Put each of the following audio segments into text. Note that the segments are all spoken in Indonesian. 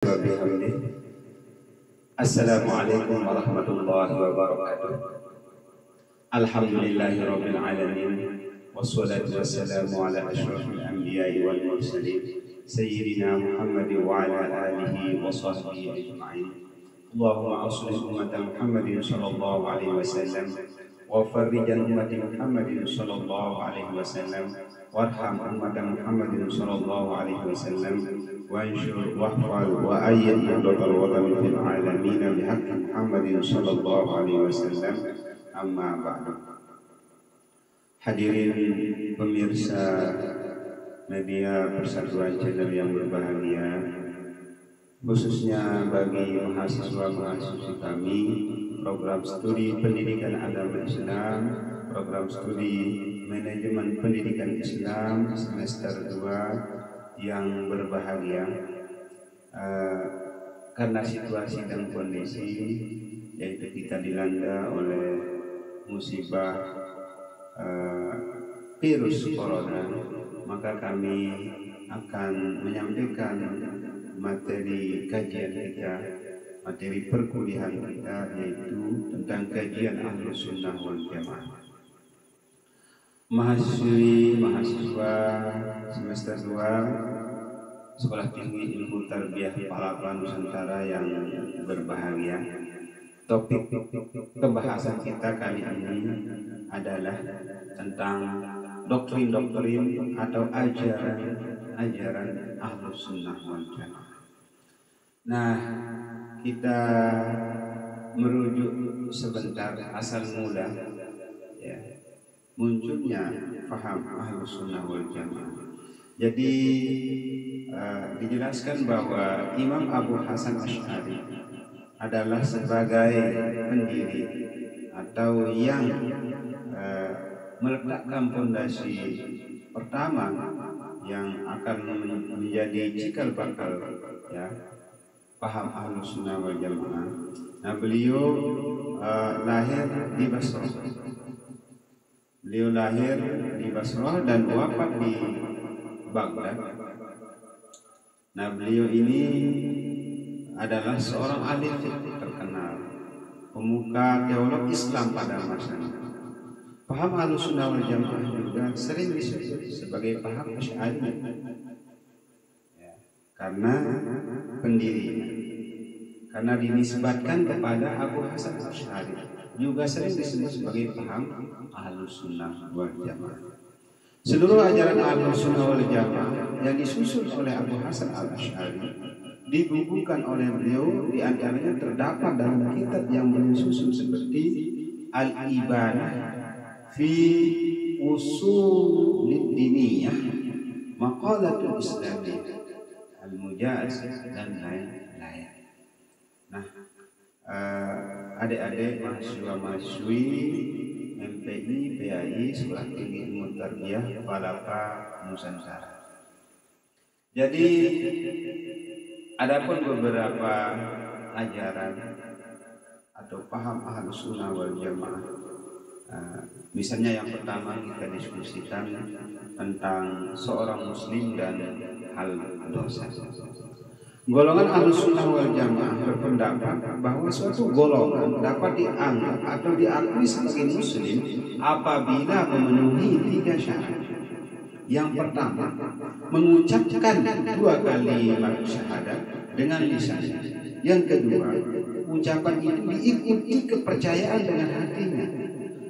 Wabihamdih. Assalamualaikum warahmatullahi wabarakatuh. Alhamdulillahirabbil alamin. Wassalatu wassalamu ala asyrafil anbiya'i wal mursalin sayyidina Muhammad wa ala alihi wa sahbihi ajma'in. Allahumma aslih ummata Muhammadin sallallahu alaihi wasallam wa farrijan ummati Muhammadin sallallahu alaihi wasallam warham ummata Muhammadin sallallahu alaihi wasallam وانشر واحفظ وأيد نهضة الوطن في العالمين بحق محمد صلى الله عليه وسلم. Amma ba'du. Hadirin pemirsa media Persatuan Channel yang berbahagia, khususnya bagi mahasiswa-mahasiswi kami program studi pendidikan agama Islam, program studi manajemen pendidikan Islam semester 2 yang berbahagia, karena situasi dan kondisi yaitu kita dilanda oleh musibah virus corona, maka kami akan menyampaikan materi kajian kita, materi perkuliahan kita, yaitu tentang kajian Ahlus Sunnah wal Jamaah. Mahasiswa semester 2 Sekolah Tinggi Ilmu Tarbiyah Palapa Nusantara yang berbahagia, topik pembahasan kita kali ini adalah tentang doktrin-doktrin atau ajaran Ahlus Sunnah wal Jamaah. Nah, kita merujuk sebentar asal mula ya munculnya faham Ahlus Sunnah wal Jamaah. Jadi dijelaskan bahwa Imam Abu Hasan Asy'ari adalah sebagai pendiri atau yang meletakkan fondasi pertama yang akan menjadi cikal bakal ya paham Ahlus Sunnah wal Jamaah. Nah, beliau lahir di Basrah. Beliau lahir di Basrah dan wafat di Baghdad. Nah, beliau ini adalah seorang ahli fikih terkenal, pemuka teolog Islam pada masanya. Paham Ahlus Sunnah wal Jamaah juga sering disebut sebagai paham Asy'ari ya, karena pendirinya, karena dinisbatkan kepada Abu Hasan Asy'ari, juga sering disebut sebagai paham Ahlus Sunnah wal Jamaah. Seluruh ajaran Ahlus Sunnah wal Jamaah yang disusun oleh Abu Hasan Al-Asy'ari dibukukan oleh beliau, di antaranya terdapat dalam kitab yang beliau susun seperti Al-Ibanah fi Ushul Diniyah, Maqalatul Islamiyah, Al-Mujaz, dan lain-lain. Nah, adik-adik mahasiswa-mahasiswi MPI, PAI, Sekolah Tinggi Ilmu Tarbiyah Palapa Nusantara. Jadi adapun beberapa ajaran atau paham Ahlus Sunnah wal Jamaah, misalnya yang pertama kita diskusikan tentang seorang muslim dan hal dosa. Golongan Ahlus Sunnah wal Jamaah berpendapat bahwa suatu golongan dapat dianggap atau diakui sebagai muslim apabila memenuhi 3 syarat. Yang pertama, mengucapkan 2 kalimat syahadat dengan lisannya. Yang kedua, ucapan itu diikuti kepercayaan dengan hatinya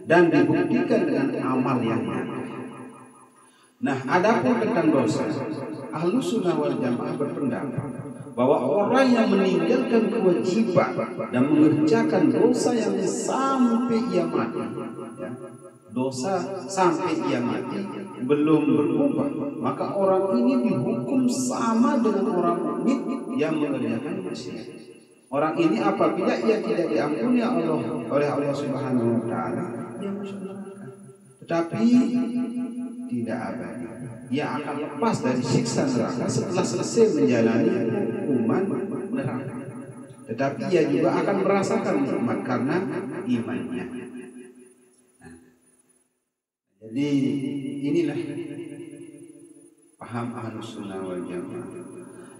dan dibuktikan dengan amal yang nyata. Nah, adapun tentang dosa, Ahlus Sunnah wal Jamaah berpendapat bahwa orang yang meninggalkan kewajiban dan mengerjakan dosa yang sampai ia mati, ya, dosa sampai ia mati belum berubah, maka orang ini dihukum sama dengan orang mukmin yang mengerjakan maksiat. Orang ini apabila ia tidak diampuni oleh Allah Subhanahu wa taala, ia masuk neraka. Tetapi tidak abadi. Ia akan lepas dari siksa neraka setelah selesai menjalani hukuman neraka. Tetapi ia juga akan merasakan nikmat karena imannya. Nah, jadi inilah paham Ahlus Sunnah wal Jamaah.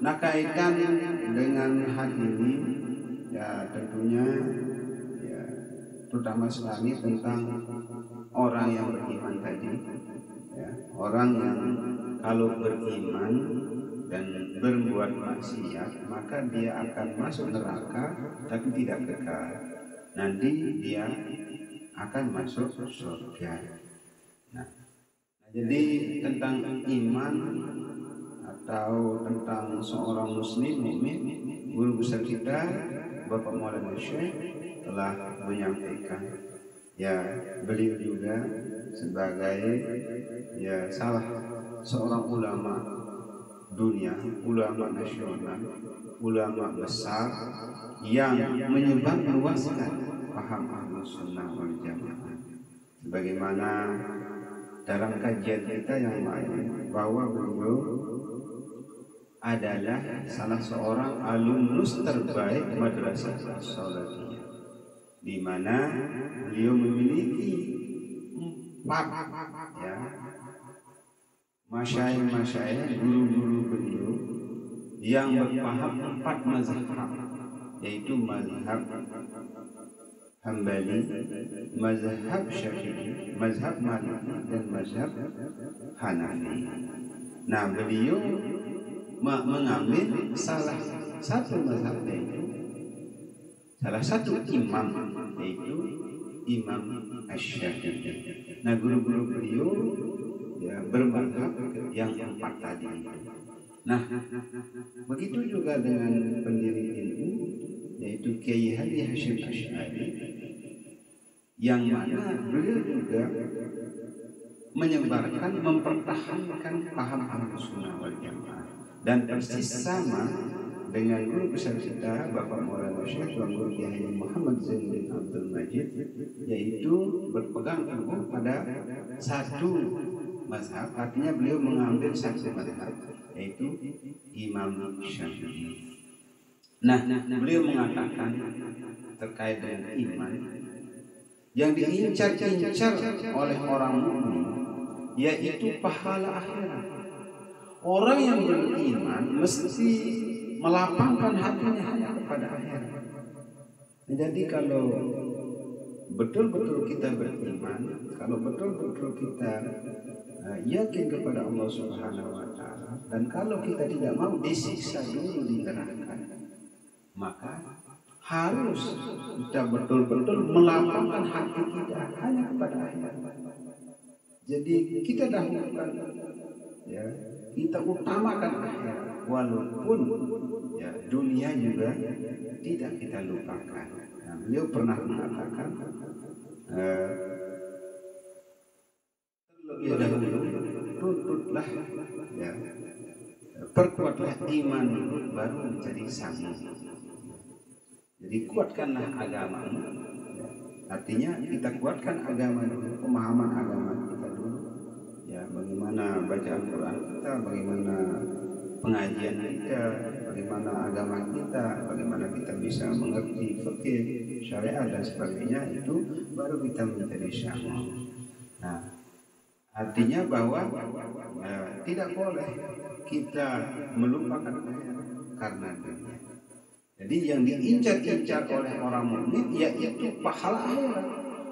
Nah, kaitan dengan hal ini ya tentunya ya terutama sekali tentang orang yang beriman tadi, ya, orang yang kalau beriman dan berbuat maksiat maka dia akan masuk neraka tapi tidak kekal. Nanti dia akan masuk surga. Nah, jadi tentang iman atau tentang seorang muslim mukmin, guru besar kita Bapak Maulana Syekh telah menyampaikan. Ya, beliau juga sebagai ya salah seorang ulama dunia, ulama nasional, ulama besar yang menyebarluaskan paham Ahlus Sunnah wal Jamaah. Sebagaimana dalam kajian kita yang lain bahwa beliau adalah salah seorang alumnus terbaik Madrasah As-Salatiyah, di mana beliau memiliki 4 ya masyayikh guru-guru beliau yang berpaham 4 mazhab, yaitu mazhab Hambali, mazhab Syafi'i, mazhab Maliki, dan mazhab Hanafi. Nah, beliau mengambil salah satu mazhab, yaitu salah satu imam, yaitu Imam Asy-Syafi'i. Nah, guru-guru beliau ya bermazhab yang 4 tadi. Nah, begitu juga dengan pendiri NU, yaitu Kiai Haji Hasyim Asy'ari, yang mana beliau juga menyebarkan, mempertahankan paham Ahlus Sunnah wal Jamaah, dan persis sama dengan guru besar kita Bapak Maulana Syekh Tuan Guru Kiai Muhammad Zainuddin Abdul Majid, yaitu berpegang teguh pada satu mazhab. Artinya beliau mengambil satu mazhab, yaitu Imam Syafi'i. Nah, beliau mengatakan terkait dengan iman yang diincar-incar oleh orang mukmin, yaitu pahala akhirat. Orang yang beriman mesti melapangkan hatinya hanya kepada akhirat. Jadi kalau betul-betul kita beriman, kalau betul-betul kita yakin kepada Allah Subhanahu wa Ta'ala, dan kalau kita tidak mau disiksa dulu di neraka, maka harus kita betul-betul melapangkan hati kita hanya kepada akhirat. Jadi kita dahulukan, ya, kita utamakan akhirat, walaupun ya dunia juga tidak kita lupakan. Nah, beliau pernah mengatakan terlebih dahulu tuntutlah, ya, perkuatlah iman baru menjadi sanggup. Jadi kuatkanlah agama. Artinya kita kuatkan agama dulu, pemahaman agama kita dulu. Ya, bagaimana bacaan Quran kita, bagaimana pengajian kita, bagaimana agama kita, bagaimana kita bisa mengerti fikih, syariat dan sebagainya, itu baru kita menjadi syahwat. Nah, artinya bahwa tidak boleh kita melupakan karena dunia. Jadi yang diincar-incar oleh orang mukmin yaitu pahala akhirat.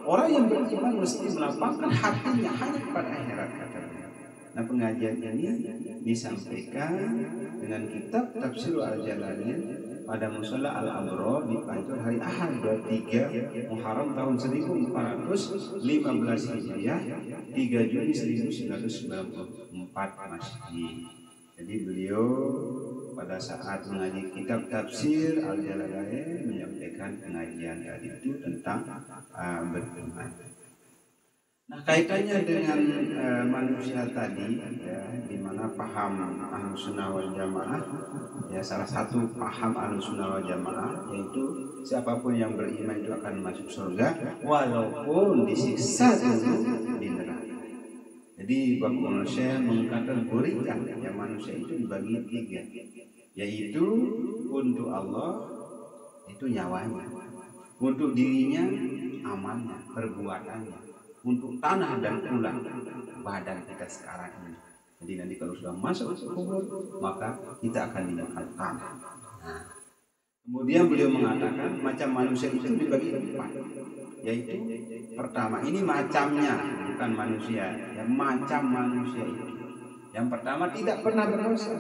Orang yang beriman mesti melapangkan hatinya hanya kepada akhirat, katanya. Nah, pengajian ini disampaikan dengan kitab Tafsir Al-Jalalain pada Musalla Al-Abrar di Pancur hari Ahad 23 Muharram tahun 1415 Hijriah, 3 Juni 1994 Masjid. Jadi beliau pada saat mengaji kitab Tafsir Al-Jalalain menyampaikan pengajian tadi itu tentang beriman. Nah, kaitannya dengan manusia tadi, ya, di mana paham Ahlus Sunnah wal Jamaah, ya, salah satu paham Ahlus Sunnah wal Jamaah yaitu siapapun yang beriman itu akan masuk surga walaupun disiksa dulu di neraka. Jadi Bapak Manusia mengkategorikan ya manusia itu dibagi 3, yaitu untuk Allah itu nyawanya, untuk dirinya amalnya, perbuatannya, untuk tanah dan tulang badan kita sekarang ini. Jadi nanti kalau sudah masuk kubur, maka kita akan dimakamkan. Nah, kemudian beliau mengatakan macam manusia itu dibagi 4, yaitu pertama, ini macamnya, bukan manusia, ya macam manusia itu. Yang pertama tidak pernah berdosa,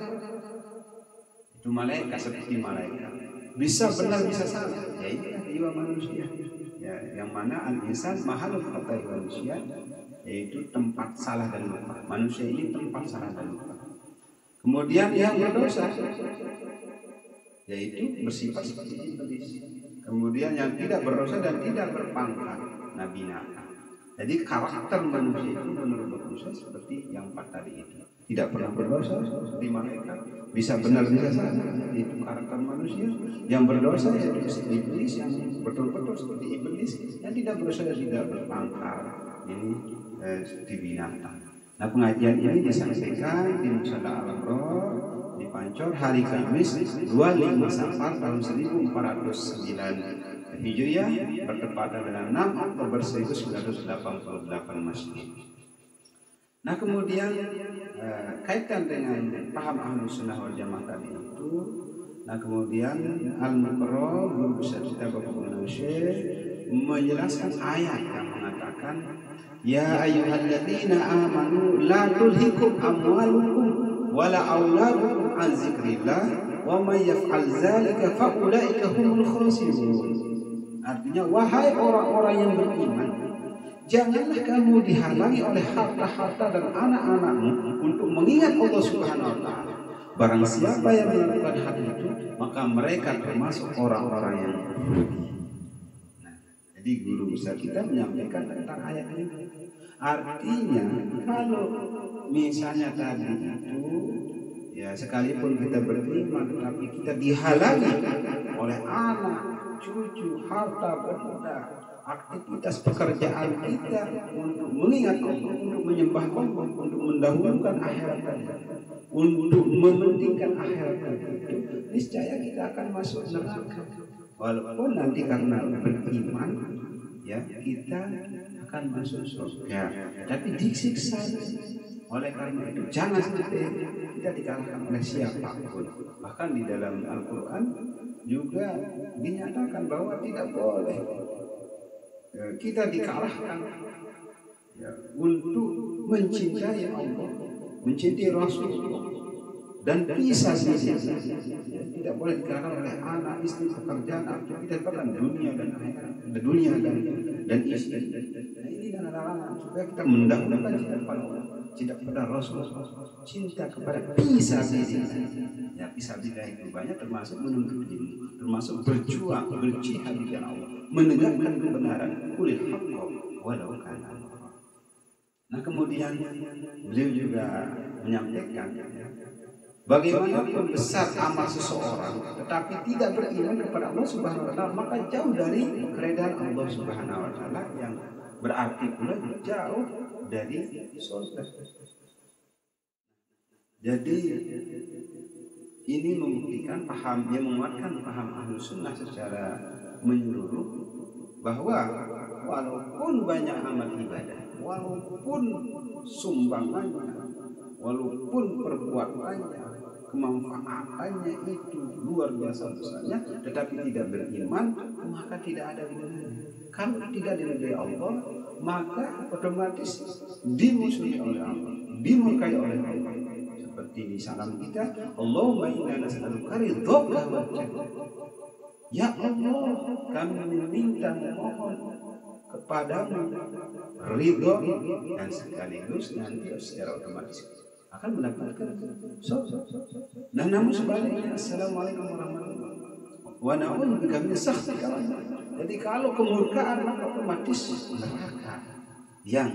itu malaikat, seperti malaikat. Bisa benar bisa salah, ya itulah jiwa manusia. Ya, yang mana al-insan mahalul khata'i manusia, yaitu tempat salah dan lupa. Manusia ini tempat salah dan lupa. Kemudian yang berdosa, yaitu bersifat seperti iblis. Kemudian yang tidak berdosa dan tidak berpangkat, nabi Nabi. Jadi karakter manusia itu menurut manusia seperti yang 4 tadi itu. Tidak pernah berdosa seperti malaikat, bisa benar bisa salah, itu karakter manusia. Yang berdosa yaitu iblis, yang betul-betul seperti iblis, yang tidak berdosa dan tidak berpangkat, ini seperti binatang. Nah, pengajian ini disampaikan di Musala Al-Abrar di Pancor hari Kamis 25 Safar tahun 1409 Hijriah, bertepatan dengan 6 Oktober 1988 Masehi. Nah, kemudian kaitan dengan paham Ahlus Sunnah wal Jamaah tadi itu, nah kemudian Al-Muqarrar guru besar kita Bapak Muhammad Syekh menjelaskan ayat yang mengatakan, ya ayyuhalladzina amanu la tulhikum amwalukum wala auladukum an zikrillah wa may yaf'al dzalika fa ulaika humul khasirun. Artinya, wahai orang-orang yang beriman, janganlah kamu dihalangi oleh harta-harta dan anak-anakmu untuk mengingat Allah Subhanahu wa taala. Barang siapa yang melakukan hal itu, maka mereka termasuk orang-orang yang rugi. Nah, jadi guru besar kita menyampaikan tentang ayat ini. Artinya, kalau misalnya tadi itu, ya sekalipun kita beriman, tetapi kita dihalangi oleh anak, cucu, harta benda, aktivitas pekerjaan kita untuk mengingat Allah, untuk menyembah Allah, untuk mendahulukan akhirat tadi, untuk mementingkan akhirat tadi, niscaya kita akan masuk neraka. Walaupun nanti karena beriman, ya kita akan masuk surga, tapi disiksa. Oleh karena itu jangan sampai kita dikalahkan oleh siapapun. Bahkan di dalam Al-Quran juga dinyatakan bahwa tidak boleh kita dikalahkan, ya, untuk mencintai Allah, mencintai Rasulullah, dan pisah sisi. Tidak boleh dikalahkan oleh anak, istri, pekerjaan, aktivitas, bahkan dunia dan akhirat, dunia dan istri. Nah, ini dan larangan supaya kita mendahulukan cinta kepada Allah, cinta kepada Rasulullah, cinta kepada pisah sisi. Ya, pisah itu banyak, termasuk menuntut ilmu, termasuk berjuang, berjihad di jalan Allah, menegakkan kebenaran, qulil haqqa walau kana. Nah, kemudian beliau juga menyampaikan, bagaimanapun besar amal seseorang tetapi tidak beriman kepada Allah Subhanahu wa taala, maka jauh dari keridhaan Allah Subhanahu wa taala, yang berarti pula jauh dari surga. Jadi ini membuktikan paham, dia menguatkan paham Ahlus Sunnah secara menyeluruh, bahwa walaupun banyak amal ibadah, walaupun sumbangannya, walaupun perbuatannya, kemanfaatannya itu luar biasa besarnya, tetapi tidak beriman, maka tidak ada gunanya. Kalau tidak diridhai Allah, maka otomatis dimusuhi oleh Allah, dimurkai oleh Allah. Seperti di salam kita, Allahumma inna nas'aluka ridhaka wa jannah. Ya Allah, kami meminta, memohon kepadamu ridho, dan sekaligus nanti secara otomatis akan mendapatkan surga. Dan namun sebaliknya, assalamualaikum warahmatullahi wabarakatuh, wa na'udzubika min sakhatika. Jadi kalau kemurkaan, maka otomatis neraka yang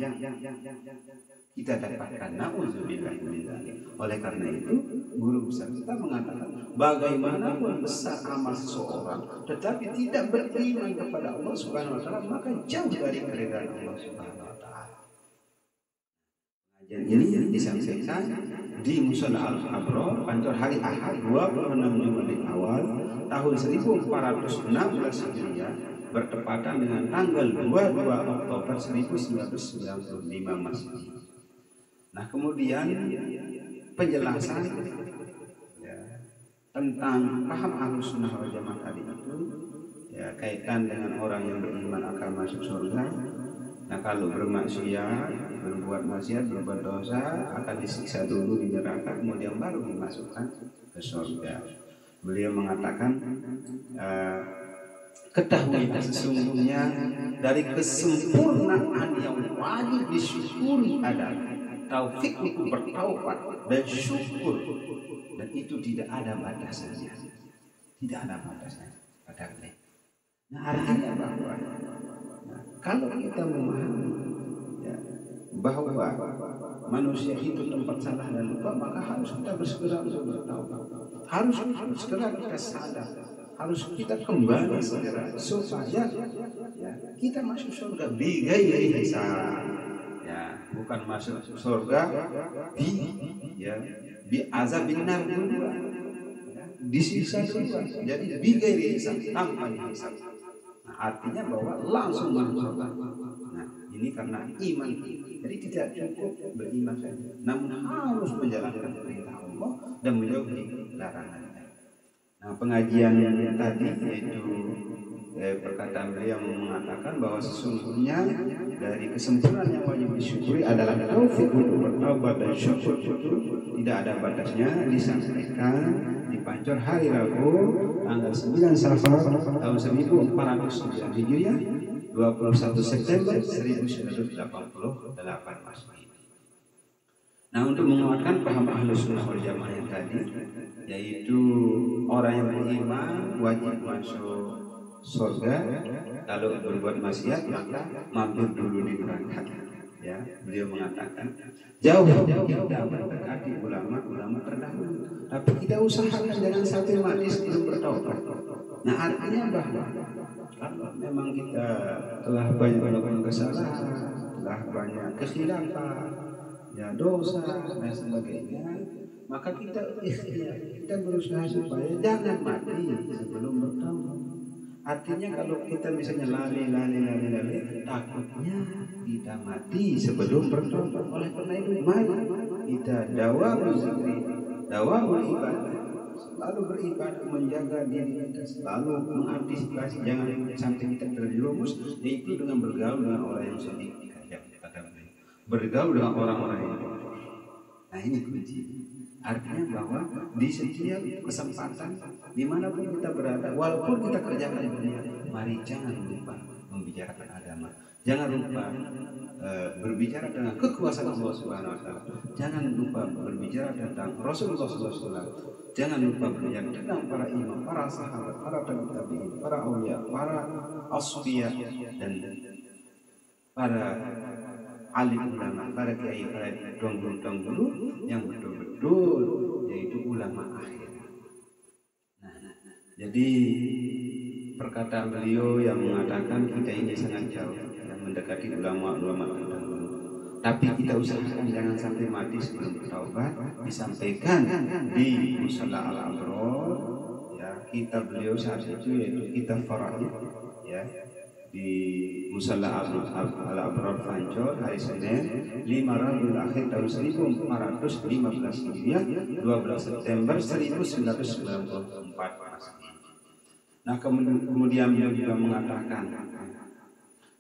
kita dapatkan. Na'udzubillah min dzalik. Oleh karena itu, guru besar kita mengatakan, bagaimanapun besar amal seseorang tetapi tidak beriman kepada Allah Subhanahu wa taala, maka jauh dari keridhaan Allah Subhanahu wa taala. Pengajian ini disampaikan di Musala Al-Abrar, Pancor hari Ahad 26 Jumadil Awal tahun 1416 Hijriah, bertepatan dengan tanggal 22 Oktober 1995 Masehi. Nah, kemudian penjelasan ya, tentang paham Ahlussunnah wal Jamaah tadi itu ya, kaitan dengan orang yang beriman akan masuk surga. Nah, kalau bermaksiat, berbuat maksiat, berbuat dosa akan disiksa dulu di neraka, kemudian baru dimasukkan ke surga. Beliau mengatakan, ketahuilah sesungguhnya dari kesempurnaan yang wajib disyukuri adalah taufik untuk bertaubat dan syukur, dan itu tidak ada batasnya, tidak ada batasnya pada beliau. Nah, artinya bahwa kalau kita memahami ya, bahwa manusia itu tempat salah dan lupa, maka harus kita bersegera untuk bertaubat, harus segera kita sadar, harus kita kembali segera supaya ya, kita masuk surga bighairi hisab, ya, bukan masuk surga bi azabin nar dulu, ya, disiksa dulu, jadi bighairi hisab, tanpa dihisab. Nah, artinya bahwa langsung masuk surga. Nah, ini karena iman, jadi tidak cukup beriman saja, namun harus menjalankan perintah Allah dan menjauhi larangannya. Nah, pengajian yang tadi yaitu perkataan beliau yang mengatakan bahwa sesungguhnya dari kesempurnaan yang wajib disyukuri adalah taufik untuk bertaubat dan syukur tidak ada batasnya, disampaikan di Pancor hari Rabu tanggal 9 Safar tahun 1409 Hijriah 21 September 1988 Masehi. Nah, untuk menguatkan paham Ahlussunnah wal Jamaah yang tadi, yaitu orang yang beriman wajib masuk surga, kalau berbuat maksiat maka mampir dulu di neraka. Ya, beliau mengatakan jauh kita mendekati ulama terdahulu, tapi kita usahakan jangan sampai mati sebelum bertaubat. Nah, artinya bahwa kalau memang kita telah banyak melakukan kesalahan, telah banyak kekhilafan, ya, dosa dan sebagainya, maka kita berusaha supaya jangan mati sebelum bertaubat. Artinya kalau kita misalnya lari, takutnya kita mati sebelum bertobat. Oleh karena itu, mari kita dawamul ibadah, selalu beribadah, menjaga diri kita, selalu mengantisipasi jangan sampai kita terjerumus, yaitu dengan bergaul dengan orang yang sedikit, bergaul dengan orang-orang yang bodoh. Nah, ini kunci. Artinya bahwa di setiap kesempatan dimanapun kita berada, walaupun kita kerjakan dunia, mari jangan lupa membicarakan agama, jangan lupa berbicara tentang kekuasaan Allah Subhanahu Wa Taala, jangan lupa berbicara tentang Rasulullah SAW, jangan lupa berbicara tentang para imam, para sahabat, para tabi'in, para aulia, para asfiya, dan para alim ulama, para kiai, para donggu yang betul-betul yaitu ulama akhir. Nah, jadi perkataan beliau yang mengatakan kita ini sangat jauh yang mendekati ulama-ulama terdahulu, tapi kita usahakan jangan sampai mati sebelum bertaubat. Disampaikan di Musalla Al-Abrar, ya, kitab beliau saat itu yaitu kitab Faraid, ya, di Musalla Al-Abrar Pancor hari Senin 5 Rabiul Akhir tahun 1415 Hijriah 12 September 1994 Masehi. Nah, kemudian beliau juga mengatakan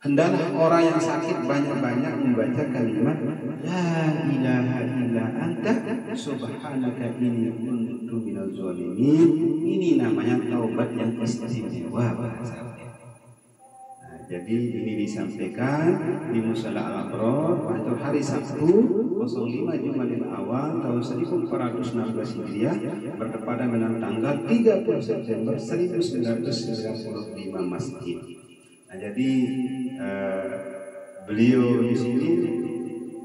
hendaklah orang yang sakit banyak-banyak membaca kalimat la ilaha illa anta subhanaka inni kuntu minaz zalimin. Ini namanya taubat yang istimewa bahasa. Jadi ini disampaikan di Musalla Al-Abrar pada hari Sabtu 05 Jumadil Awal tahun 1416 Hijriah bertepatan dengan tanggal 30 September 1995 Masehi. Nah, jadi beliau di sini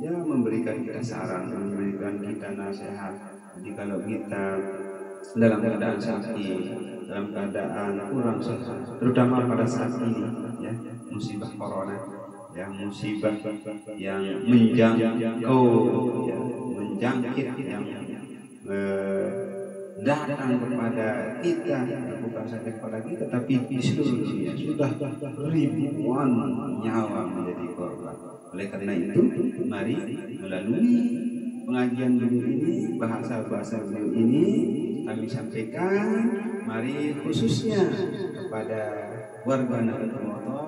ya memberikan kita saran, memberikan kita nasihat. Jadi kalau kita dalam keadaan sakit, dalam keadaan kurang sehat, terutama pada saat ini, ya, musibah corona, ya, musibah yang menjangkau, ya, menjangkit, yang datang kepada kita, bukan saja kepada kita, tapi di seluruh dunia sudah ribuan nyawa menjadi korban. Oleh karena itu, mari melalui pengajian beliau ini, bahasa-bahasa beliau ini kami sampaikan, mari khususnya kepada warga Nahdlatul Motor,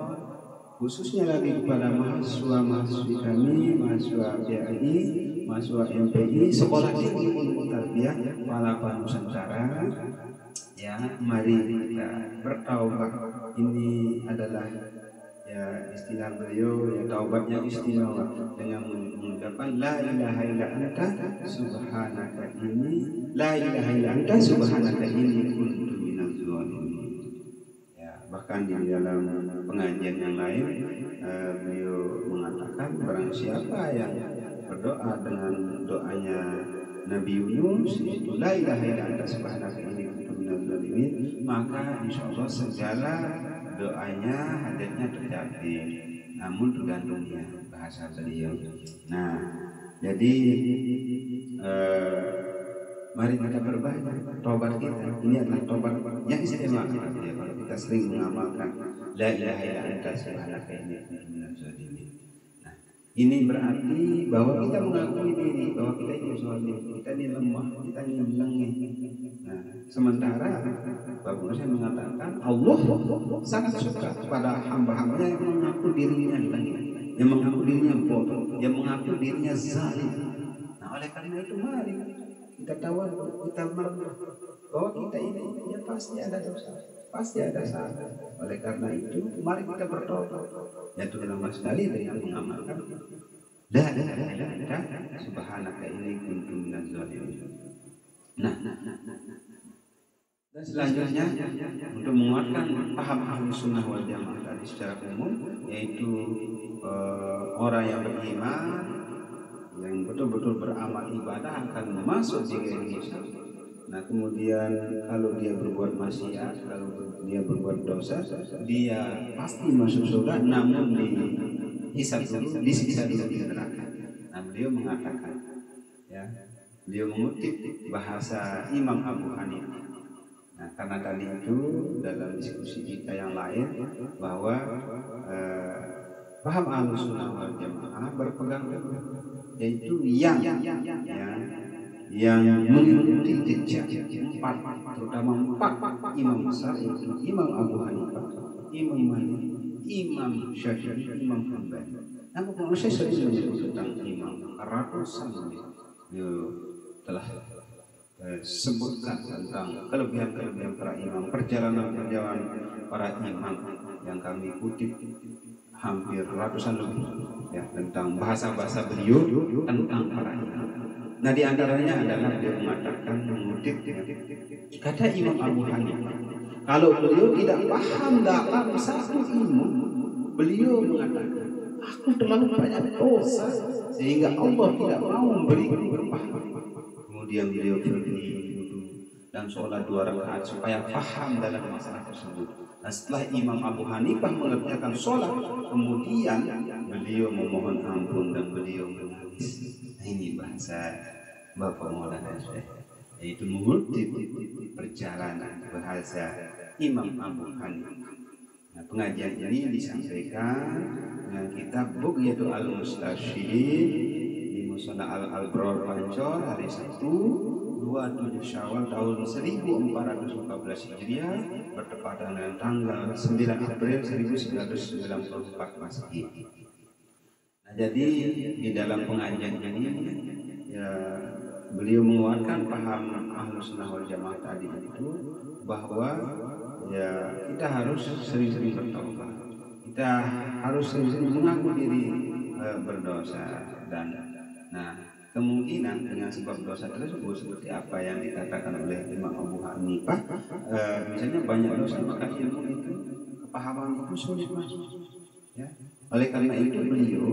khususnya lagi kepada mahasiswa-mahasiswi kami, mahasiswa PAI, mahasiswa MPI, Sekolah Tinggi Ilmu Tarbiyah Palapa Nusantara. Ya, mari kita bertaubat. Ini adalah ya istilah beliau, ya taubatnya istimewa dengan mengucapkan la ilaha illa anta subhanaka ini, la ilaha illa anta subhanaka ini kuntu minaz zalimin. Ya, bahkan di dalam pengajian yang lain beliau mengatakan barang siapa yang berdoa dengan doanya Nabi Yunus, itu la ilaha illa anta subhanaka inni kuntu minaz zalimin, maka insyaallah segala doanya hajatnya terjadi, namun tergantung ya bahasa beliau. Nah, jadi mari kita perbanyak tobat kita. Ini adalah tobat yang istimewa ya, kalau kita sering mengamalkan la ilaha illa anta subhanaka inni kuntu minaz zalimin. Nah, ini berarti bahwa kita mengakui diri bahwa kita ini zalim, kita ini lemah, kita ini lengah. Nah, sementara Bapak Musa mengatakan Allah sangat suka kepada hamba-hambanya yang mengaku dirinya lengah, yang mengaku dirinya bodoh, yang mengaku dirinya zalim. Nah, oleh karena itu mari kita tahu, kita merenung bahwa kita ini ya pasti ada dosa, pasti ada salah. Oleh karena itu mari kita bertobat, ya terutama sekali dengan mengamalkan la ilaha illa anta subhanaka inni kuntu minaz zalimin. Nah, dan selanjutnya untuk menguatkan paham Ahlus Sunnah wal Jamaah tadi secara umum, yaitu orang yang beriman, yang betul-betul beramal ibadah akan masuk di hisab. Nah, kemudian kalau dia berbuat maksiat, kalau dia berbuat dosa, dia pasti masuk surga, namun dihisab dulu, disiksa dulu di neraka. Nah, beliau mengatakan, ya, beliau mengutip bahasa Imam Abu Hanifah. Nah, karena tadi itu dalam diskusi kita yang lain bahwa paham Ahlus Sunnah wal Jamaah berpegang yaitu yang mengikuti jejak terutama empat imam besar, yaitu Imam Abu Hanifah, Imam Malik, Imam Syafi'i, Imam Hambali. Nah, saya sering menyebut tentang imam ratusan telah sebutkan tentang kelebihan-kelebihan para imam, perjalanan para imam yang kami kutip hampir ratusan lebih ya, tentang bahasa-bahasa beliau tentang para imam. Nah, di antaranya adalah beliau mengatakan, mengutip kata Imam Abu Hanifah, kalau beliau tidak paham dalam satu ilmu, beliau mengatakan aku terlalu banyak dosa sehingga Allah tidak mau memberiku berpaham. Kemudian beliau pergi dan sholat 2 rakaat supaya paham dalam masalah tersebut. Nah, setelah Imam Abu Hanifah mengerjakan sholat, kemudian beliau memohon ampun dan beliau menangis. Nah, ini bahasa Bapak Maulana Syekh, yaitu mengutip perjalanan bahasa Imam Abu Hanifah. Nah, pengajian ini disampaikan dengan kitab Bughyatul Al-Mustarsyidin di Musnad Al-Albror Pancor hari Sabtu 27 Syawal tahun 1414 Hijriah bertepatan dengan tanggal 9 April 1994 Masehi. Nah, jadi di dalam pengajian ini ya, beliau menguatkan paham Ahlus Sunnah wal Jamaah tadi itu bahwa ya kita harus sering-sering bertobat, kita harus sering-sering mengaku diri berdosa, dan nah kemungkinan dengan sebab dosa tersebut seperti apa yang dikatakan oleh Imam Abu Hanifah, misalnya banyak dosa maka ilmu itu, kepahaman itu sulit masuk ya. Oleh karena itu beliau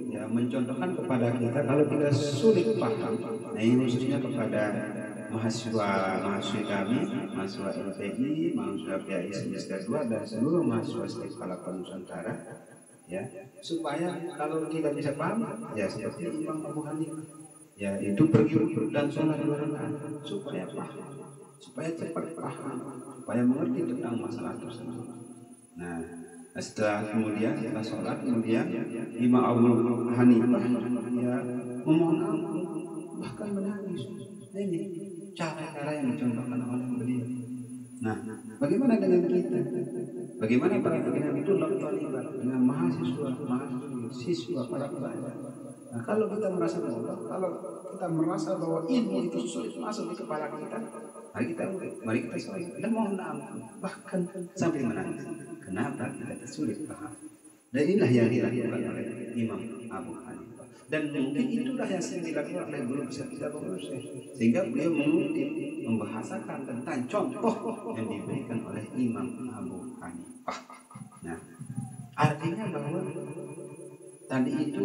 ya mencontohkan kepada kita kalau kita sulit paham, nah ini khususnya kepada mahasiswa kami, mahasiswa LPI, mahasiswa PAI semester 2 dan seluruh mahasiswa STIK Palapa Nusantara ya, supaya kalau tidak bisa paham ya seperti Imam Abu Hanifah ya, itu pergi dan sholat 2 rakaat supaya paham, supaya cepat paham, supaya mengerti tentang masalah tersebut. Nah, setelah sholat kemudian Imam Abu Hanifah ya memohon ampun, bahkan menangis. Nah, ini cara-cara yang dicontohkan oleh beliau. Nah, bagaimana dengan kita? Bagaimana dengan tulab talibat, dengan mahasiswa, siswa, para pelajar? Nah, kalau kita merasa bodoh, kalau kita merasa bahwa ilmu itu sulit masuk di kepala kita, mari kita sholat dan mohon ampun, bahkan sampai menangis. Kenapa kita sulit paham? Dan inilah yang dilakukan oleh Imam Abu Hanifah. Dan mungkin itulah yang sering dilakukan oleh guru besar kita Abu Syekh. Sehingga beliau mengutip, membahasakan tentang contoh yang diberikan oleh Imam Abu Hanifah. Nah, artinya bahwa tadi itu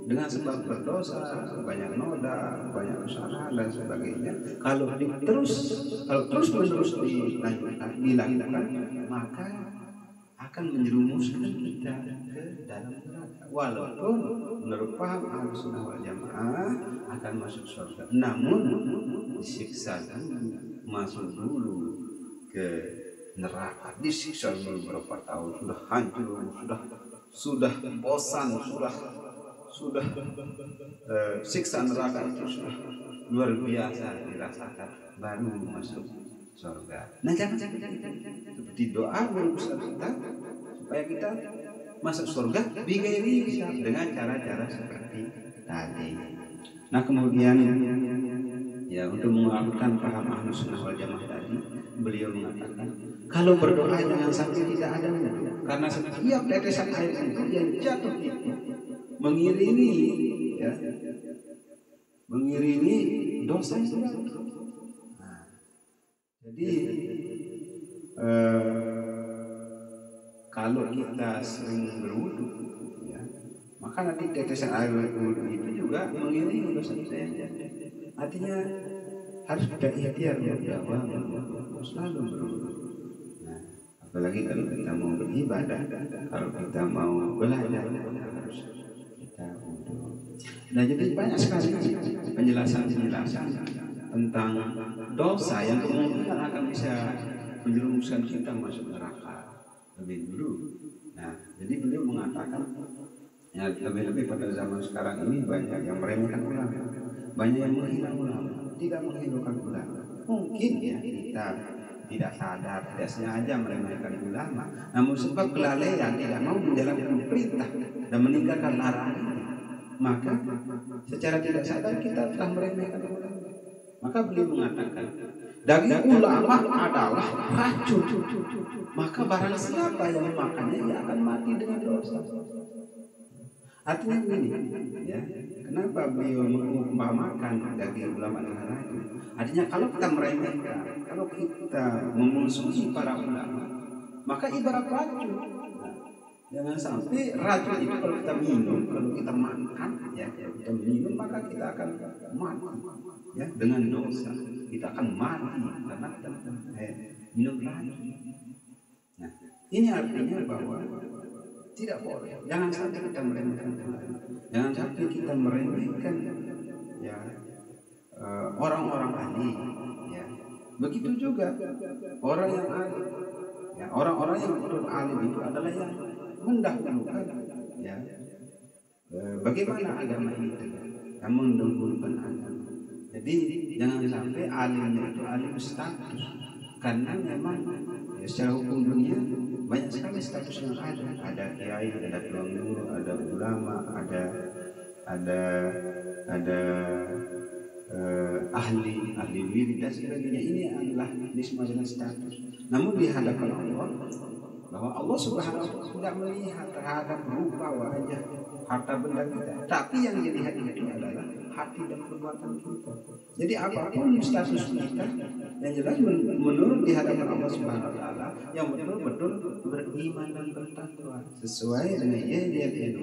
dengan sebab berdosa, banyak noda, banyak usaha dan sebagainya. Kalau terus menerus dilakukan, maka akan menjerumuskan kita ke dalam neraka. Walaupun menurut paham Ahlussunnah wal Jamaah akan masuk surga, namun disiksa masuk dulu ke neraka, disiksa dulu berapa tahun, sudah hancur, sudah bosan, sudah siksa neraka itu sudah luar biasa dirasakan, baru masuk surga. Nah, jangan seperti doa guru besar kita supaya kita masuk surga bighairi hisab, dengan cara-cara seperti tadi. Nah, kemudian ya, untuk menguatkan paham Ahlussunnah wal Jamaah tadi, beliau mengatakan kalau berdoa jangan sampai tidak ada wudu, karena setiap tetesan air itu yang jatuh itu mengiringi dosa yang jatuh. Nah, jadi kalau kita sering berwudu, ya, maka nanti tetesan air wudu itu juga mengiringi dosa-dosa yang jatuh. Artinya harus kita ikhtiar berdoa, selalu berwudu. Nah, apalagi kalau kita mau beribadah, kalau kita mau belajar, harus kita wudu. Nah, jadi banyak sekali penjelasan tentang dosa yang kemungkinan akan bisa menjerumuskan kita masuk neraka lebih dulu. Nah, jadi beliau mengatakan ya, lebih-lebih pada zaman sekarang ini banyak yang meremehkan ulama, banyak yang menghina ulama, tidak menghidupkan ulama. Mungkin ya kita tidak sadar, tidak sengaja meremehkan ulama, namun sebab kelalaian tidak mau menjalankan perintah dan meninggalkan larangan, maka secara tidak sadar kita telah meremehkan ulama. Maka beliau mengatakan daging ulama adalah racun, maka barang siapa yang memakannya ia akan mati dengan dosa. Artinya begini, ya, kenapa beliau mengumpamakan daging ulama dengan racun? Artinya kalau kita meremehkan, kalau kita memusuhi para ulama, maka ibarat racun. Jangan sampai racun itu kalau kita minum, kalau kita makan, ya, kalau kita minum maka kita akan mati, ya, dengan dosa. Kita akan mati karena kita minum racun. Nah, ini artinya bahwa tidak boleh. Jangan sampai kita meremehkan, jangan sampai kita meremehkan, ya, orang-orang ahli. Ya. Begitu juga orang yang ahli. Ya, orang-orang yang betul alim itu adalah yang mendahulukan, ya, bagaimana agama itu, yang mendahulukan agama. Jadi jangan sampai alimnya itu alim status, karena memang ya, secara hukum dunia banyak sekali status yang ada kiai, ada tuan guru, ada ulama, ada ahli wirid dan sebagainya. Ini adalah semua dengan status. Namun di hadapan Allah, bahwa Allah Subhanahu wa Ta'ala tidak melihat terhadap rupa wajah harta benda kita, tapi yang dilihat itu adalah hati dan perbuatan kita. Jadi apapun status kita, yang jelas menurut di hadapan Allah Subhanahu wa Ta'ala yang betul-betul beriman dan bertakwa sesuai dengan yaitu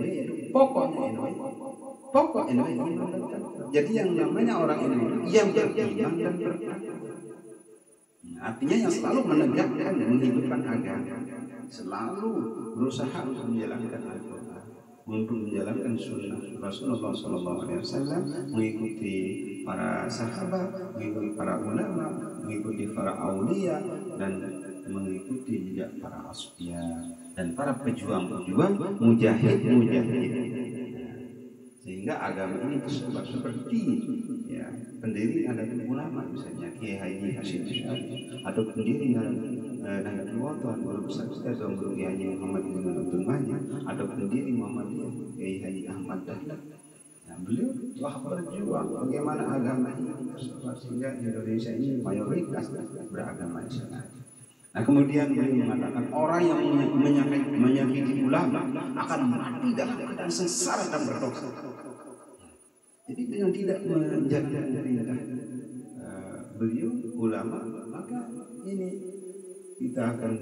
pokoknya iman dan takwa. Jadi yang namanya orang ini yang beriman dan bertakwa, artinya yang selalu menegakkan dan menghidupkan agama, selalu berusaha untuk menjalankan Al-Quran, untuk menjalankan sunnah Rasulullah SAW, mengikuti para sahabat, mengikuti para ulama, mengikuti para aulia, dan mengikuti jejak para asfiya dan para pejuang-pejuang mujahid. Sehingga agama ini tersebar seperti, ya, pendiri Nahdlatul Ulama misalnya Kiai Haji Hasyim Asy'ari, atau pendiri Nahdlatul Wathon Guru Besar kita Tuan Guru Kiai Haji Muhammad bin Abdul Majid, atau pendiri Muhammadiyah Kiai Haji Ahmad Dahlan. Nah, beliau telah berjuang bagaimana agama ini tersebar sehingga Indonesia ini mayoritas beragama Islam. Nah, kemudian beliau mengatakan orang yang menyakiti ulama akan mati dalam keadaan sengsara dan berdosa. Jadi dengan tidak menjadikan perintah beliau ulama, maka ini kita akan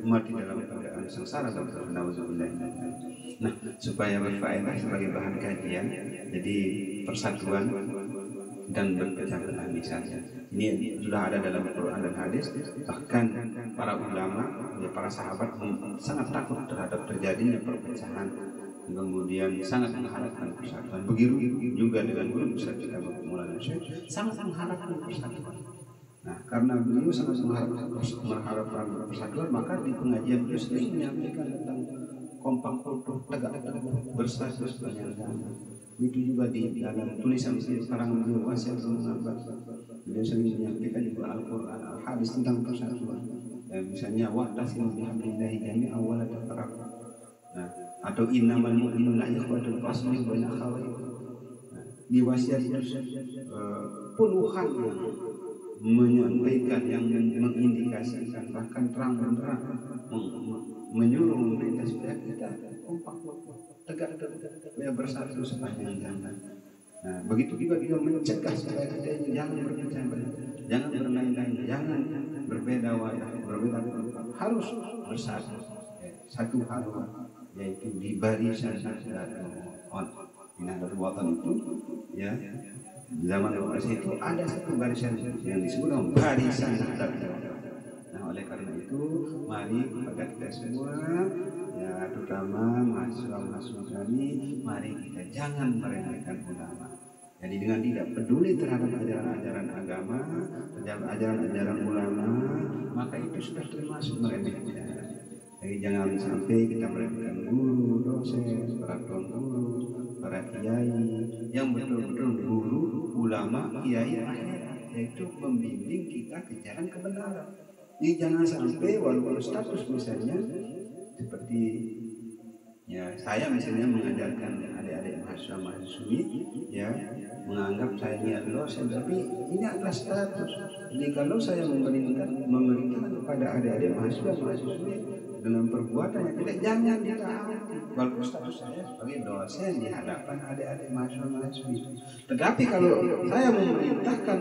mati dalam keadaan sengsara dan berdosa. Nah, supaya berfaedah sebagai bahan kajian, jadi persatuan dan berpecah belah misalnya. Ini sudah ada dalam Quran dan hadis. Bahkan para ulama, para sahabat sangat takut terhadap terjadinya perpecahan, kemudian sangat mengharapkan persatuan. Begitu juga dengan guru besar kita Maulana Syekh, sangat mengharapkan persatuan. Nah, karena beliau sangat mengharapkan persatuan, maka di pengajian beliau sering menyampaikan tentang kompak utuh, tegak bersatu sepanjang zaman. Itu juga di dalam tulisan karangan beliau Wasiat Mengabad. Beliau sering menyampaikan juga Al-Quran, Al-Hadis tentang persatuan. Misalnya wa'tasimu bihablillahi jami'an wa la tafarraqu. Nah, atau innamal mu'minuna ikhwatun faslihu baina akhawaykum. Di wasiat itu puluhan yang menyampaikan, yang mengindikasikan, bahkan terang benderang menyuruh pemerintah supaya kita kompak tegak bersatu sepanjang zaman. Nah, begitu juga dia mencegah supaya kita ini jangan berpecah belah, jangan bermain-main, jangan berbeda wadah, berbeda pendapat, harus bersatu, satu haluan, yaitu di barisan Nahdlatul Wathon itu, ya, zaman demokrasi itu ada satu barisan yang disebut barisan Nahdlatul Wathon. Nah, oleh karena itu, mari kepada kita semua, ya, terutama mahasiswa-mahasiswa kami, mari kita jangan meremehkan ulama. Jadi dengan tidak peduli terhadap ajaran-ajaran agama, ajaran-ajaran ulama, maka itu sudah termasuk meremehkan. Jadi jangan sampai kita meremehkan guru, dosen, para tuan guru, para kiai, yang betul-betul guru, ulama, kiai akhirat, yaitu membimbing kita ke jalan kebenaran. Jadi jangan sampai walaupun status misalnya seperti, ya, saya misalnya mengajarkan adik-adik mahasiswa-mahasiswi, ya, menganggap saya ini adalah dosen, tapi ini adalah status. Jadi kalau saya memerintahkan kepada adik-adik mahasiswa-mahasiswi dengan perbuatan yang tidak, jangan ditaati. Walaupun status saya sebagai dosen di hadapan adik-adik mahasiswa-mahasiswi. Tetapi kalau saya memerintahkan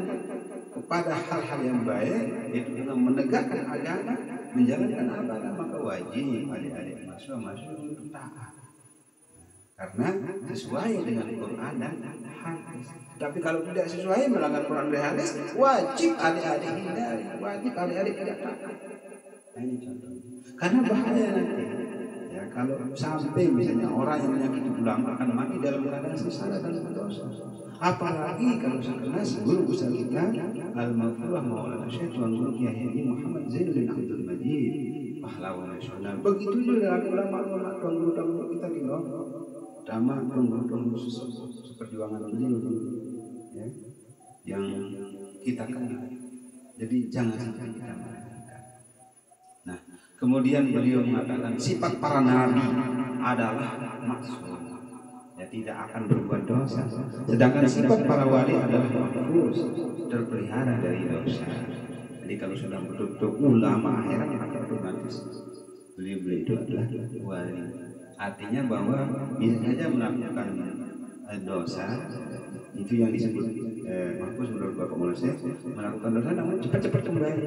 kepada hal-hal yang baik, yaitu dengan menegakkan agama, menjalankan amanah, maka wajib adik-adik mahasiswa untuk taat, karena sesuai dengan Quran dan hadis. Tapi kalau tidak sesuai melanggar Quran dan hadis, wajib adik-adik hindari, wajib adik-adik tidak taat. Nah, ini contohnya. Karena bahaya nanti, ya, kalau sampai misalnya orang yang menyakiti ulama akan mati dalam keadaan sengsara dan berdosa. Apalagi kalau sekelas guru besar kita Al-Maghfurah Maulana Syekh Tuan Guru Kiai Haji Muhammad Zainuddin Abdul Majid, pahlawan nasional. Begitu juga dengan ulama-ulama tuan guru kita di bawah, utama tuan guru seperjuangan beliau, ya, yang kita kenal. Jadi jangan sampai kita meremehkan. Nah, kemudian beliau mengatakan sifat para nabi adalah maksum, ya, tidak akan berbuat dosa. Sedangkan sifat para wali adalah mahfuz, terpelihara dari dosa. Jadi kalau sudah betul-betul ulama akhirat, maka otomatis beliau itu adalah wali. Artinya bahwa bisa saja melakukan dosa, itu yang disebut mahfuz menurut Bapak Maulana Syekh, melakukan dosa namun cepat-cepat kembali,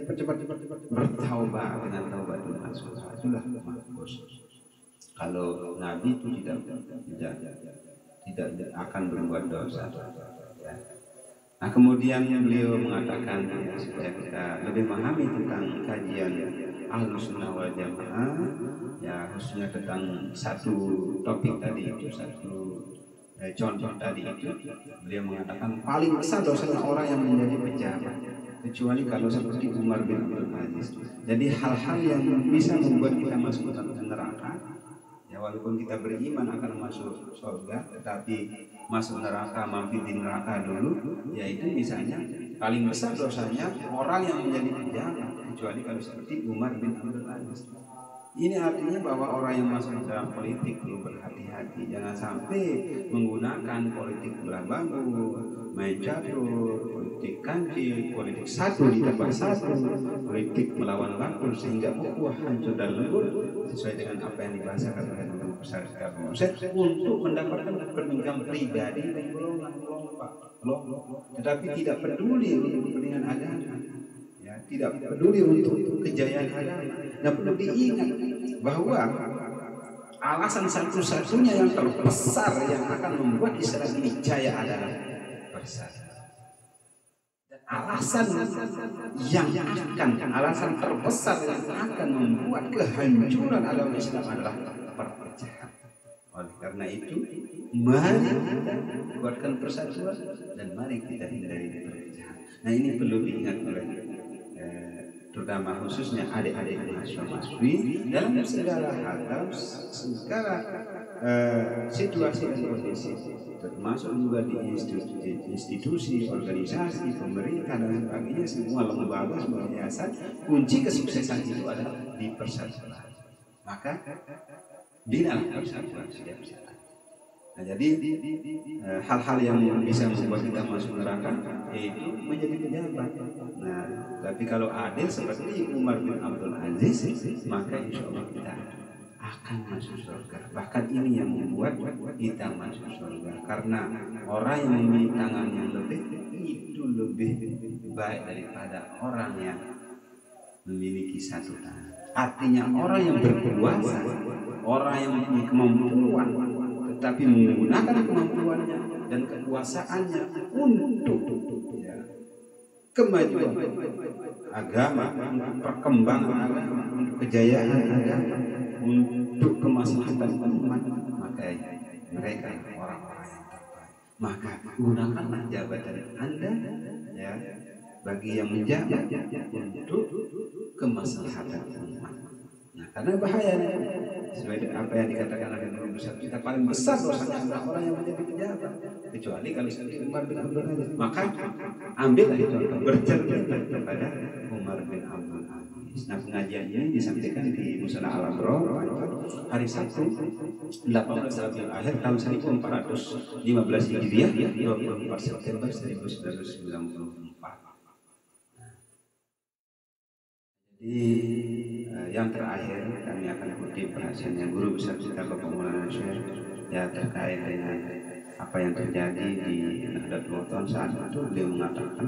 cepat-cepat bertaubat dengan taubatul nasuha, itulah mahfuz. Kalau Nabi itu tidak akan berbuat dosa. Nah, kemudian beliau mengatakan, ya, supaya kita lebih memahami tentang kajian Ahlus Sunnah wal Jamaah, ya, khususnya tentang satu topik tadi itu, satu contoh tadi itu, beliau mengatakan paling besar dosanya orang yang menjadi pejabat, kecuali kalau seperti Umar bin Abdul Aziz. Jadi hal-hal yang bisa membuat kita masuk ke neraka, Ya, walaupun kita beriman akan masuk surga, tetapi masuk neraka, mampir di neraka dulu, yaitu misalnya paling besar dosanya orang yang menjadi pejabat, kecuali kalau seperti Umar bin Abdul Aziz. Ini artinya bahwa orang yang masuk dalam politik perlu berhati-hati, jangan sampai menggunakan politik belah bambu, main catur, politik kanji, politik satu di tempat satu, politik melawan baku sehingga ukhuwah hancur dan lebur sesuai dengan apa yang dibahasakan oleh Nabi besar untuk mendapatkan kepentingan pribadi dan golongan-golongan, tetapi tidak peduli untuk kepentingan agama. Ya, tidak peduli untuk kejayaan agama. Dan perlu diingat bahwa alasan satu-satunya yang terbesar yang akan membuat Islam ini jaya adalah bersatu. Dan alasan terbesar yang akan membuat kehancuran agama Islam adalah perpecahan. Oleh karena itu, mari kita buatkan persatuan dan mari kita hindari perpecahan. Nah, ini perlu diingat oleh terutama khususnya adik-adik mahasiswa-mahasiswi dalam segala hal, dalam segala situasi dan kondisi, termasuk juga di institusi, organisasi, pemerintah dan sebagainya, semua lembaga, semua yayasan, kunci kesuksesan itu adalah di persatuan. Maka di dalam persatuan setiap saat. Nah, jadi hal-hal yang bisa membuat kita masuk neraka yaitu menjadi pejabat. Nah, tapi kalau adil seperti Umar bin Abdul Aziz, maka insya Allah kita akan masuk surga. Bahkan ini yang membuat kita masuk surga, karena orang yang memiliki tangan yang lebih itu lebih baik daripada orang yang memiliki satu tangan. Artinya orang yang berkuasa, orang yang memiliki kemampuan, tetapi menggunakan kemampuannya dan kekuasaannya untuk kemajuan agama, perkembangan agama, untuk kejayaan agama, untuk kemaslahatan umat, maka mereka orang-orang yang terbaik. Maka gunakanlah jabatan Anda ya bagi yang menjabat untuk kemaslahatan umat. Nah, karena bahayanya sesuai apa yang dikatakan oleh Nabi besar, kita paling besar dosanya adalah orang yang menjadi pejabat, kecuali kalau seperti Umar bin Abdul Aziz. Maka ambillah contoh, bercerminlah kepada Umar bin Abdul Aziz. Nah, pengajian ini disampaikan di Musala Al-Abrar hari Sabtu 18 Rabiul Akhir tahun 1415 Hijriah, 24 September 1994. Jadi yang terakhir kami akan kutip bahasanya guru besar kita Bapak Maulana Syekh ya terkait dengan apa yang terjadi di Nahdlatul Wathon saat itu. Beliau mengatakan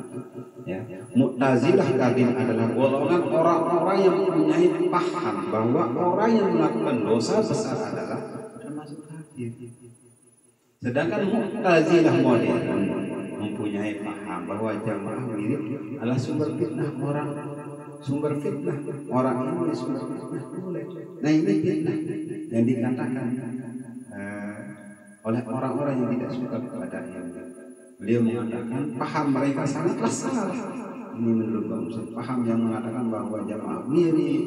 ya, Mu'tazilah kadin adalah golongan orang-orang yang mempunyai paham bahwa orang yang melakukan dosa besar adalah termasuk kafir. Sedangkan Mu'tazilah modern mempunyai paham bahwa jamaah wirid adalah sumber fitnah orang ini sumber fitnah. Nah, ini fitnah yang dikatakan oleh orang-orang yang tidak suka kepada ilmu. Beliau mengatakan paham mereka sangatlah salah. Ini menurut Pak Muslim, paham yang mengatakan bahwa jamaah wirid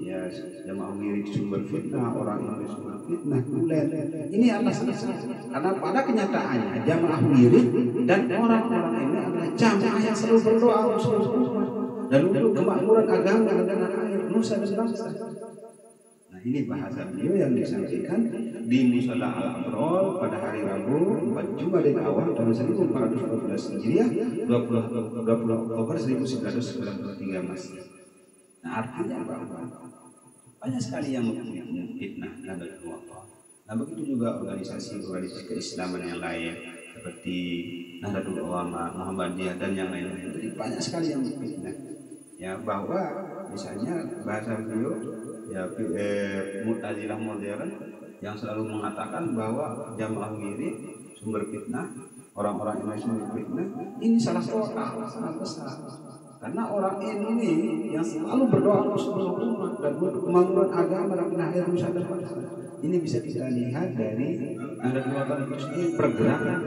ya jamaah wirid sumber fitnah, orang ini sumber fitnah, ini adalah salah. Karena pada kenyataannya jamaah wirid dan orang-orang ini adalah jamaah yang selalu berdoa dan untuk kemakmuran agama dan akhir nusa dan bangsa. Nah, ini bahasa beliau yang disampaikan di Musala Al-Abrar pada hari Rabu 4 Jumadil Awal tahun 1414 Hijriah, 20 Oktober 1993 Masih. Nah, artinya bahwa banyak sekali yang fitnah Nahdlatul Wathon. Nah, begitu juga organisasi keislaman yang lain seperti Nahdlatul Ulama, Muhammadiyah dan yang lain-lain. Jadi banyak sekali yang fitnah. Ya, bahwa misalnya bahasa beliau ya Mu'tazilah modern yang selalu mengatakan bahwa jamaah wirid sumber fitnah, orang-orang ini sumber fitnah, ini salah total, salah besar. Karena orang ini yang selalu berdoa untuk umat dan untuk kemakmuran agama dan akhir nusa dan bangsa. Ini bisa kita lihat dari Nahdlatul Wathon itu sendiri pergerakan.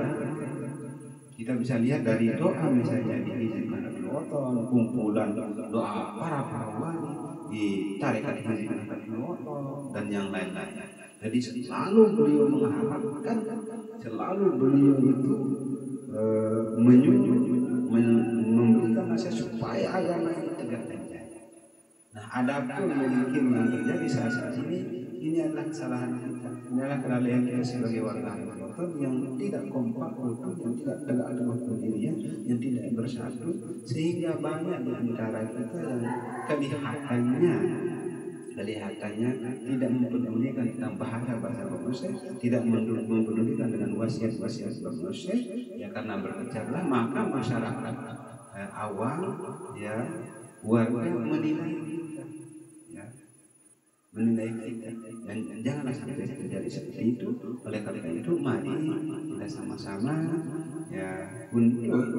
Kita bisa lihat dari doa misalnya di Nahdlatul Wathon, kumpulan doa para wali di tarekat Hizib dan yang lain-lainnya. Jadi selalu beliau mengharapkan, selalu beliau itu menyuruh, memberikan nasihat supaya agama ini tegak dan jaya. Nah, adapun mungkin yang terjadi saat ini adalah kesalahan kita, ini adalah kelalaian kita sebagai warga Ramadan yang tidak kompak utuh, yang tidak tegak teguh pendirian, yang tidak bersatu, sehingga banyak di antara kita yang kelihatannya tidak mempedulikan tentang bahasa manusia, tidak mempedulikan dengan wasiat-wasiat manusia, ya karena berkecaplah maka masyarakat awam, ya warga menilai kita, ya menilai kita, dan janganlah sampai terjadi seperti itu. Oleh karena itu, mari kita sama-sama ya untuk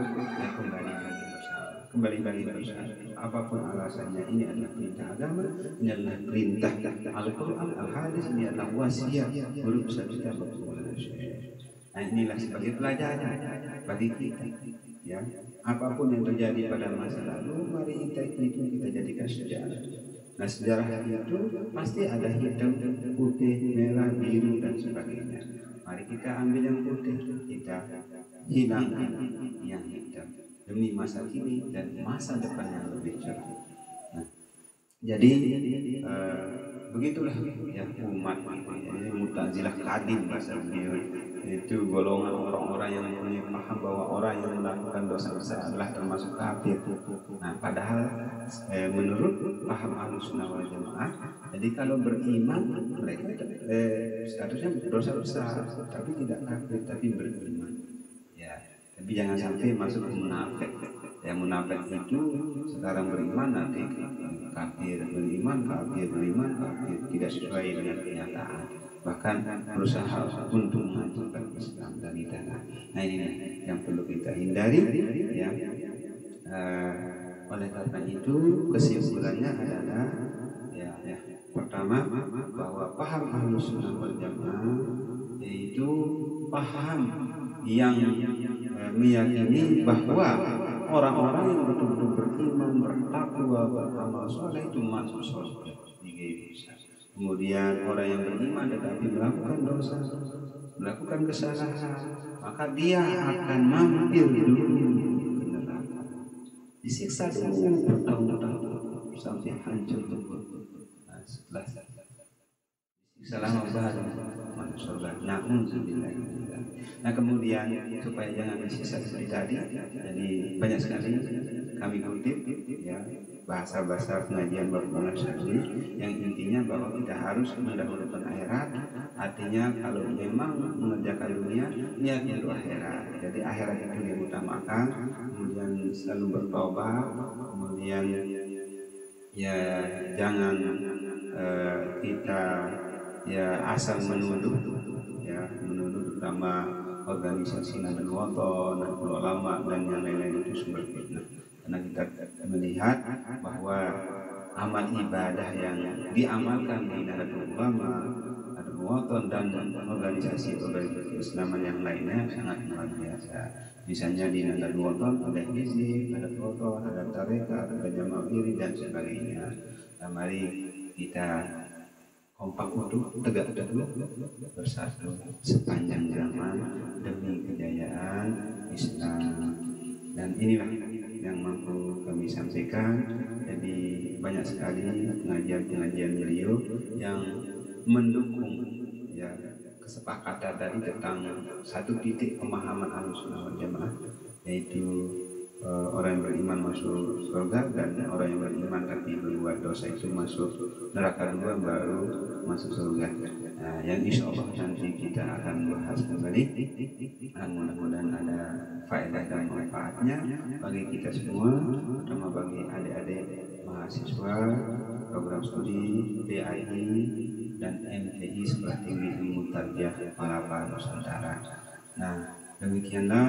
kembali bersama. Apapun alasannya, ini adalah perintah agama, ini adalah perintah Al-Quran, Al-Hadis, ini adalah wasiat guru besar kita Bapak. Nah, inilah sebagai pelajaran bagi kita, ya. Apapun yang terjadi pada masa lalu, mari kita jadikan sejarah. Nah, sejarah itu pasti ada hitam, putih, merah, biru dan sebagainya. Mari kita ambil yang putih, kita hilangkan yang hitam demi masa kini dan masa depan yang lebih cerah. Nah, jadi begitulah ya umat gitu. Jadi Mu'tazilah kadim bahasa beliau, itu golongan orang-orang yang mempunyai paham bahwa orang yang melakukan dosa besar adalah termasuk kafir. Nah, padahal menurut paham Ahlussunnah wal Jamaah, jadi kalau beriman mereka statusnya dosa besar, tapi tidak kafir, tapi beriman. Ya, tapi jangan sampai masuk ke munafik. Yang munafik itu sekarang beriman, nanti kafir, beriman, tidak sesuai dengan kenyataan. Bahkan berusaha untuk menghancurkan Islam dari dalam. Nah, ini yang perlu kita hindari, ya. Oleh karena itu kesimpulannya adalah ya pertama bahwa paham Ahlussunnah wal Jamaah yaitu paham yang meyakini bahwa orang-orang yang betul-betul beriman, bertakwa, beramal soleh itu masuk surga. Kemudian orang yang beriman tetapi melakukan dosa, melakukan kesalahan, maka dia akan mampir dulu ke neraka, disiksa dulu bertahun-tahun sampai hancur tubuh. Nah, setelah selama baru masuk surga. Nah, kemudian supaya jangan disiksa seperti tadi, jadi banyak sekali kami kutip ya bahasa-bahasa pengajian Bapak Syarli yang intinya bahwa kita harus mendahulukan akhirat. Artinya kalau memang mengerjakan dunia, niatnya untuk akhirat. Jadi akhirat itu diutamakan, kemudian selalu bertobat, kemudian ya jangan kita ya asal menuduh terutama organisasi Nahdlatul Wathon dan ulama dan yang lain-lain itu sumber fitnah. Karena kita melihat bahwa amal ibadah yang diamalkan di Nahdlatul Ulama, Nahdlatul Wathon dan organisasi keislaman yang lainnya sangat luar biasa. Misalnya di Nahdlatul Wathon ada hizib, ada foto, ada tarekat, ada jamaah dan sebagainya. Nah, mari kita kompak utuh, tegak teguh, bersatu sepanjang zaman demi kejayaan Islam. Dan inilah yang mampu kami sampaikan. Jadi banyak sekali pengajian-pengajian beliau yang mendukung ya kesepakatan tadi tentang satu titik pemahaman Ahlussunnah wal Jamaah, yaitu orang yang beriman masuk surga dan orang yang beriman tapi berbuat dosa itu masuk neraka dulu baru masuk surga. Nah, yang insya Allah nanti kita akan bahas kembali. Mudah-mudahan ada faedah dan manfaatnya bagi kita semua, terutama bagi adik-adik mahasiswa program studi PAI dan MTI Sekolah Tinggi Ilmu Tarbiyah Palapa Nusantara. Nah, demikianlah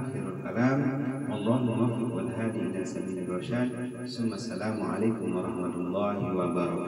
akhirul kalam. Allahumma muwaffiq wal hadi ila sabilir rasyad. Assalamualaikum warahmatullahi wabarakatuh.